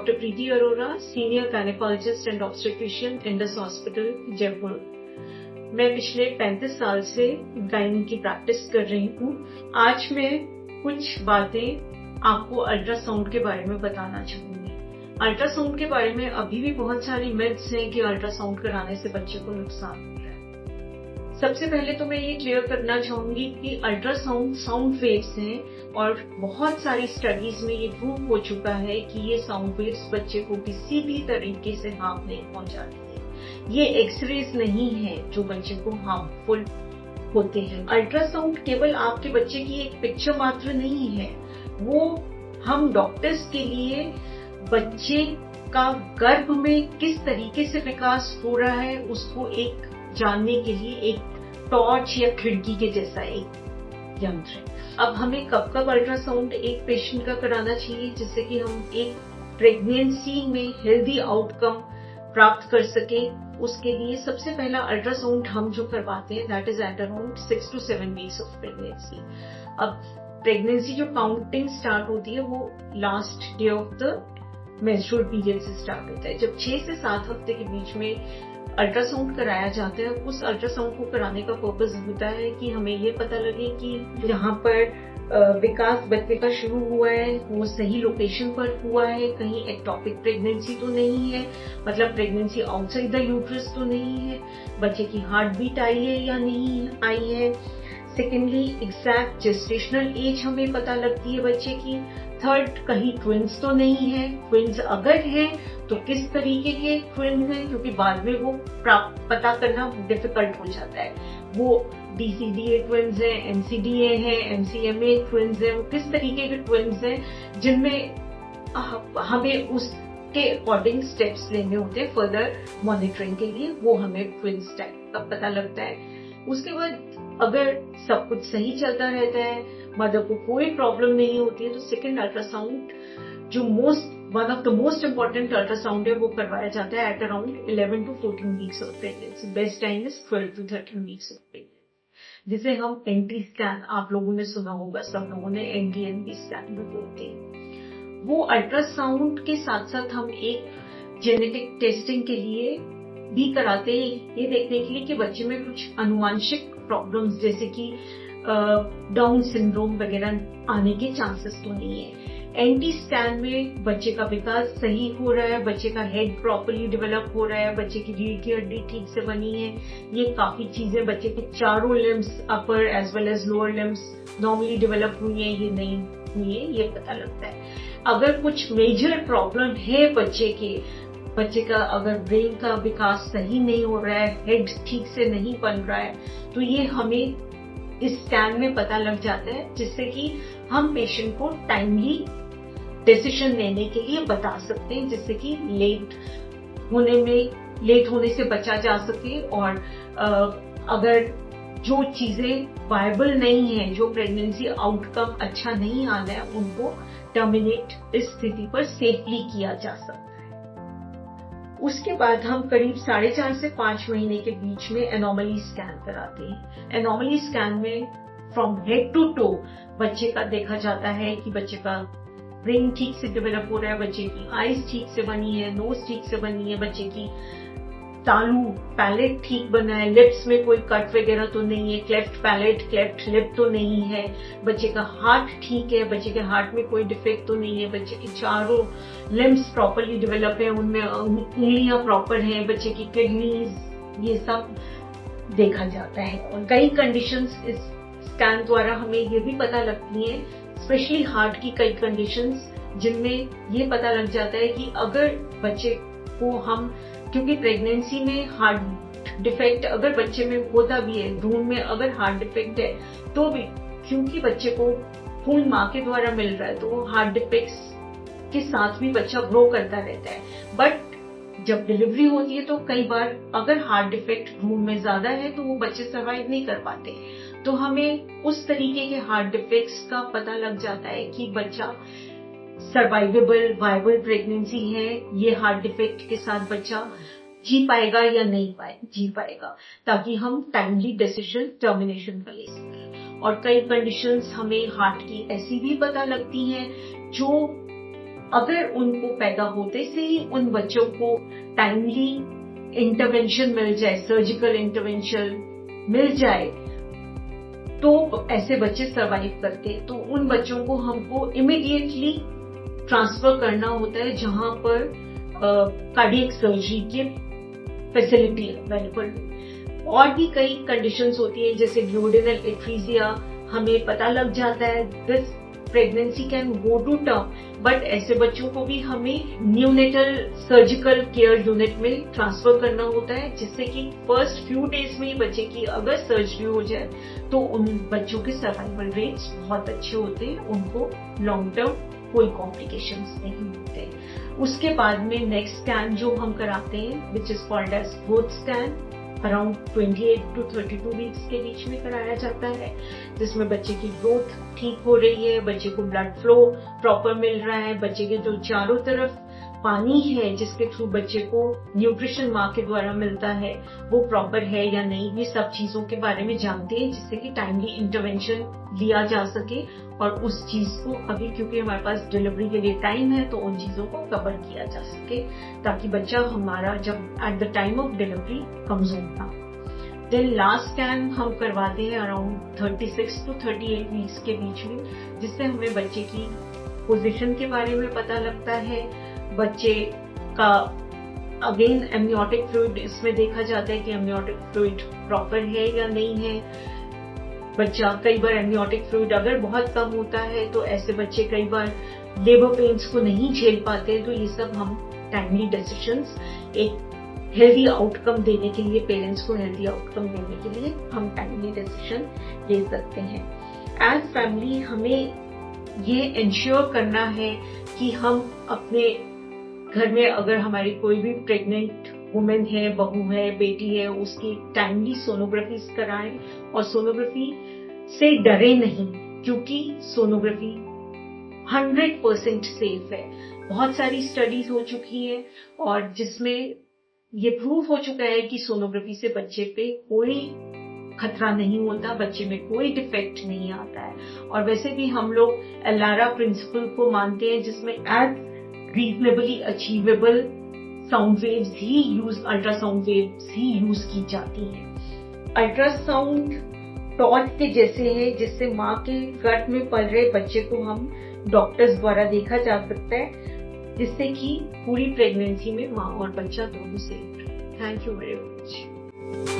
Doctor Preeti Arora, senior gynaecologist and obstetrician Indus hospital Jaipur. मैं पिछले 35 साल से गायनी की प्रैक्टिस कर रही हूँ। आज मैं कुछ बातें आपको अल्ट्रासाउंड के बारे में बताना चाहूंगी। अल्ट्रासाउंड के बारे में अभी भी बहुत सारी मिथ्स हैं कि अल्ट्रासाउंड कराने से बच्चे को नुकसान हो रहा है। सबसे पहले तो मैं ये क्लियर करना चाहूंगी कि अल्ट्रासाउंड साउंड वेव्स हैं और बहुत सारी स्टडीज में ये प्रूव हो चुका है कि ये साउंड वेव्स बच्चे को किसी भी तरीके से हार्म नहीं पहुंचाती है। ये एक्सरेज नहीं है जो बच्चे को हार्मफुल होते हैं। अल्ट्रासाउंड केवल आपके बच्चे की एक पिक्चर मात्र नहीं है, वो हम डॉक्टर्स के लिए बच्चे का गर्भ में किस तरीके से विकास हो रहा है उसको एक जानने के लिए एक टॉर्च या खिड़की के जैसा एक यंत्र है। अब हमें कब कब अल्ट्रासाउंड एक पेशेंट का कराना चाहिए जिससे कि हम एक प्रेगनेंसी में हेल्दी आउटकम प्राप्त कर सके। उसके लिए सबसे पहला अल्ट्रासाउंड हम जो करवाते हैं that is at around 6 to 7 weeks of pregnancy. अब प्रेगनेंसी जो काउंटिंग स्टार्ट होती है वो last day of the menstrual period से स्टार्ट होता है। जब 6 से 7 हफ्ते के बीच में अल्ट्रासाउंड कराया जाता है, उस अल्ट्रासाउंड को कराने का पर्पस होता है कि हमें ये पता लगे कि जहाँ पर विकास बच्चे का शुरू हुआ है वो सही लोकेशन पर हुआ है, कहीं एक्टोपिक प्रेगनेंसी तो नहीं है, मतलब प्रेगनेंसी आउटसाइड द यूट्रस तो नहीं है, बच्चे की हार्ट बीट आई है या नहीं आई है। सेकेंडली एग्जैक्ट जेस्टेशनल एज हमें पता लगती है बच्चे की। थर्ड, कहीं ट्विंस तो नहीं है, ट्विंस अगर हैं तो किस तरीके के ट्विंस हैं, क्योंकि बाद में वो पता करना डिफिकल्ट हो जाता है। वो DCDA ट्विंस हैं, MCDA हैं, MCMA ट्विंस हैं, वो किस तरीके के ट्विंस हैं जिनमें हमें उसके अकॉर्डिंग स्टेप्स लेने होते हैं फर्दर मॉनिटरिंग के लिए, वो हमें ट्विंस टाइप का पता लगता है। उसके बाद अगर सब कुछ सही चलता रहता है, मदर को कोई प्रॉब्लम नहीं होती है, तो सेकेंड अल्ट्रासाउंड जो one of the most important ultrasound है वो करवाया जाता है at around 11 to 14 weeks of pregnancy. Best time is 12 to 13 weeks of pregnancy, जिसे हम NT स्कैन, आप लोगों ने सुना होगा, सब लोगों ने NT-NB स्कैन भी बोलते हैं। वो अल्ट्रासाउंड के साथ साथ हम एक जेनेटिक टेस्टिंग के लिए भी कराते हैं, ये देखने के लिए कि बच्चे में कुछ अनुवांशिक प्रॉब्लम्स जैसे कि डाउन सिंड्रोम वगैरह आने के चांसेस तो नहीं है। NT स्कैन में बच्चे का विकास सही हो रहा है, बच्चे का हेड प्रॉपर्ली डेवलप हो रहा है, बच्चे की रीढ़ की हड्डी ठीक से बनी है, ये काफी चीजें, बच्चे के चारों limbs upper as well as lower limbs normally develop हुई है, ये नहीं हुई है, ये पता लगता है। अगर कुछ मेजर प्रॉब्लम है बच्चे का अगर ब्रेन का विकास सही नहीं हो रहा है, हेड ठीक से नहीं बन रहा है, तो ये हमें इस स्कैन में पता लग जाता है, जिससे कि हम पेशेंट को टाइमली डिसीजन लेने के लिए बता सकते हैं, जिससे कि लेट होने से बचा जा सके। और अगर जो चीजें वायबल नहीं है, जो प्रेगनेंसी आउटकम अच्छा नहीं आना है, उनको टर्मिनेट इस स्थिति पर सेफली किया जा सकता है। उसके बाद हम करीब 4.5 से 5 महीने के बीच में एनोमली स्कैन कराते हैं। एनोमली स्कैन में फ्रॉम हेड टू टो बच्चे का देखा जाता है कि बच्चे का ब्रेन ठीक से डेवलप हो रहा है, बच्चे की आईज ठीक से बनी है, नोज ठीक से बनी है, बच्चे की तालू पैलेट ठीक बना है, लिप्स में कोई कट वगैरह तो नहीं है, क्लेफ्ट पैलेट क्लेफ्ट लिप तो नहीं है, बच्चे का हार्ट ठीक है, बच्चे के हार्ट में कोई डिफेक्ट तो नहीं है, बच्चे के चारों लिम्स प्रॉपरली डेवलप है, उनमें उंगलियां प्रॉपर हैं, बच्चे की किडनीज, ये सब देखा जाता है। और कई कंडीशंस इस स्कैन द्वारा हमें ये भी पता लगती हैं, स्पेशली हार्ट की कई कंडीशंस जिनमें ये पता लग जाता है कि अगर बच्चे को हम, क्योंकि प्रेगनेंसी में हार्ट डिफेक्ट अगर बच्चे में होता भी है, भ्रूण में अगर हार्ट डिफेक्ट है तो भी, क्योंकि बच्चे को खून माँ के द्वारा मिल रहा है, तो वो हार्ट डिफेक्ट्स के साथ भी बच्चा ग्रो करता रहता है। बट जब डिलीवरी होती है तो कई बार अगर हार्ट डिफेक्ट भ्रूण में ज्यादा है तो वो बच्चे सर्वाइव नहीं कर पाते, तो हमें उस तरीके के हार्ट डिफेक्ट्स का पता लग जाता है कि बच्चा सर्वाइवेबल वायबल प्रेगनेंसी है, ये हार्ट डिफेक्ट के साथ बच्चा जी पाएगा या नहीं जी पाएगा, ताकि हम टाइमली डिसीजन टर्मिनेशन कर ले सकें। और कई कंडीशंस हमें हार्ट की ऐसी भी पता लगती हैं जो अगर उनको पैदा होते से ही उन बच्चों को टाइमली इंटरवेंशन मिल जाए, सर्जिकल इंटरवेंशन मिल जाए, तो ऐसे बच्चे सरवाइव करते हैं। तो उन बच्चों को हमको इमीडिएटली ट्रांसफर करना होता है जहां पर कार्डियक सर्जरी की फैसिलिटी अवेलेबल। और भी कई कंडीशंस होती है जैसे ड्यूडेनल एट्रीजिया, हमें पता लग जाता है this pregnancy can go to term, but ऐसे बच्चों को भी हमें न्यूनेटल सर्जिकल केयर यूनिट में ट्रांसफर करना होता है, जिससे कि फर्स्ट फ्यू डेज में ही बच्चे की अगर सर्जरी हो जाए तो उन बच्चों के सर्वाइवल रेट्स बहुत अच्छे होते हैं, उनको लॉन्ग टर्म कोई कॉम्प्लिकेशंस नहीं होते। उसके बाद में नेक्स्ट स्कैन जो हम कराते हैं which is called age growth scan, around 28 to 32 weeks के बीच में कराया जाता है, जिसमें बच्चे की ग्रोथ ठीक हो रही है, बच्चे को ब्लड फ्लो प्रॉपर मिल रहा है, बच्चे के जो चारों तरफ पानी है जिसके थ्रू बच्चे को न्यूट्रिशन माँ के द्वारा मिलता है वो प्रॉपर है या नहीं, ये सब चीजों के बारे में जानते हैं, जिससे कि टाइमली इंटरवेंशन लिया जा सके और उस चीज को अभी क्योंकि हमारे पास डिलीवरी के लिए टाइम है तो उन चीजों को कवर किया जा सके, ताकि बच्चा हमारा जब at the time of delivery कमजोर ना। देन लास्ट स्कैन हम करवाते हैं अराउंड 36 to 38 वीक्स के बीच में, जिससे हमें बच्चे की पोजीशन के बारे में पता लगता है, बच्चे का अगेन एमनियोटिक फ्लूइड इसमें देखा जाता है कि एमनियोटिक फ्लूइड प्रॉपर है या नहीं है। बच्चा कई बार एमनियोटिक फ्लूइड अगर बहुत कम होता है तो ऐसे बच्चे कई बार लेबर पेन्स को नहीं झेल पाते, तो ये सब हम टाइमली डिसीजंस एक हेल्दी आउटकम देने के लिए, पेरेंट्स को हेल्दी आउटकम देने के लिए हम टाइमली डिसीजन ले सकते हैं। एज फैमिली हमें ये इंश्योर करना है कि हम अपने घर में अगर हमारी कोई भी प्रेग्नेंट वुमेन है, बहू है, बेटी है, उसकी टाइमली सोनोग्राफी कराएं और सोनोग्राफी से डरे नहीं, क्योंकि सोनोग्राफी 100% सेफ है। बहुत सारी स्टडीज हो चुकी है और जिसमें ये प्रूव हो चुका है कि सोनोग्राफी से बच्चे पे कोई खतरा नहीं होता, बच्चे में कोई डिफेक्ट नहीं आता है। और वैसे भी हम लोग एलारा प्रिंसिपल को मानते हैं, जिसमें as reasonably achievable sound waves ही यूज, अल्ट्रासाउंड वेव्स ही यूज की जाती हैं। अल्ट्रासाउंड टॉर्च के जैसे है, जिससे माँ के गर्भ में पल रहे बच्चे को हम डॉक्टर्स द्वारा देखा जा सकता है, जिससे कि पूरी प्रेगनेंसी में माँ और बच्चा दोनों सेफ रहे। Thank you very much.